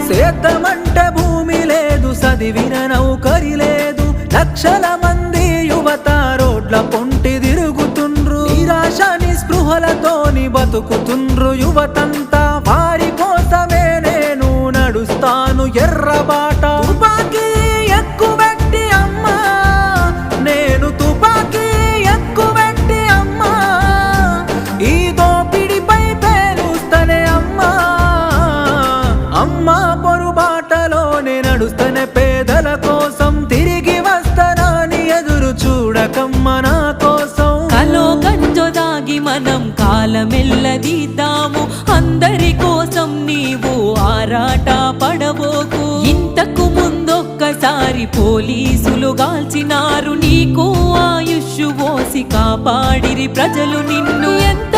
సేద్యమంటే భూమి లేదు, చదివిన నౌకరి లేదు, లక్షల మంది యువత రోడ్ల పొంటి తిరుగుతుండ్రు, నిరాశ నిస్పృహలతోని బతుకుతుండ్రు యువతంతా. వారి కోసమే నేను నడుస్తాను ఎర్రబాట. తుపాకీ ఎక్కుబెట్టి అమ్మా, నేను తుపాకీ ఎక్కుబెట్టి అమ్మా, ఈ దోపిడిపై పేలుస్తనే అమ్మా. అమ్మా పొరుబాటలోనే నడుస్తనే పేదల కోసం, తిరిగి వస్తానని ఎదురు చూడకమ్మ నా కోసం. కలో గంజో దాగి మనం కాలమెల్లదీద్దాము, అందరి కోసం నీవు ఆరాట పడబోకు. ఇంతకు ముందొక్కసారి పోలీసులు గాల్చినారు, నీకు ఆయుష్ పోసి కాపాడిరి ప్రజలు నిన్ను. ఎంత